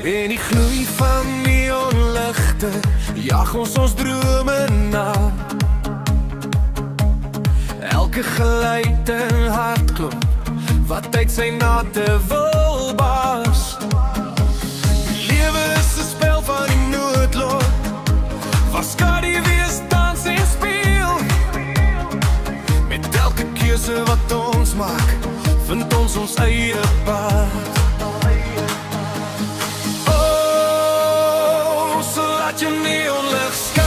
En die gloei van neonligte jag ons drome na. Elke geluid en hartklop wat uit sy nate wil bars. Lewe is 'n spel van die noodlot, waar skadu wees, dans en speel. Met elke keuse wat ons maak, vind ons eie pad. Oh, so laat jou neonlig skyn,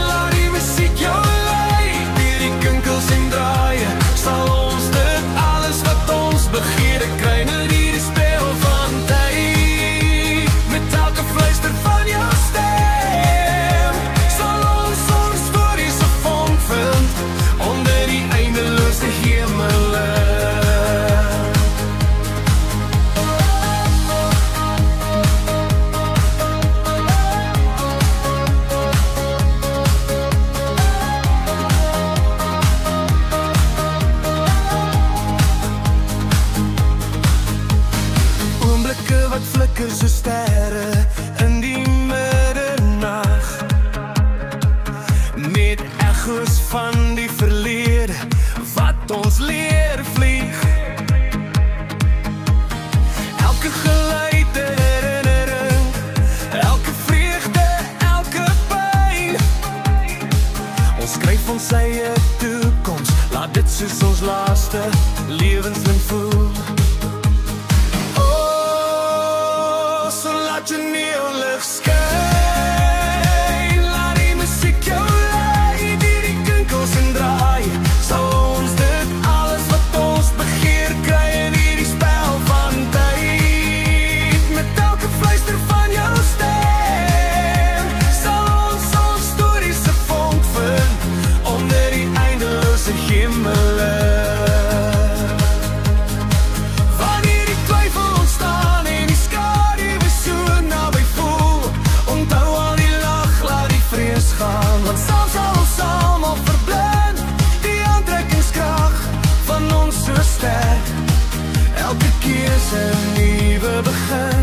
laat die musiek jou lei. Deur die kinkels en draaie sal ons dit alles wat ons begeer kry. In hierdie spel van tyd, met elke fluister van jou stem, sal ons stories se vonk vind onder die eindelose hemele. Oomblikke wat flikker so sterre in die middernag, met echo's van die verlede wat ons leer vlieg. Elke geluid 'n herinnering, elke vreugde, elke pyn. Ons skryf ons eie toekoms, laat dit soos ons laaste lewensling voel. Laat jou neonlig skyn, laat die musiek jou lei. Deur die kinkels en draaie sal ons dit alles wat ons begeer kry. In hierdie spel van tyd, met elke fluister van jou stem, sal ons stories se vonk vind onder die eindelose hemele. Wanneer die twyfel ontstaan en die skadu so naby voel, onthou al die lag, laat die vrees gaan. Want saam sal ons almal verblind, die aantrekkingskrag van ons so sterk. Elke keer 'n nuwe begin.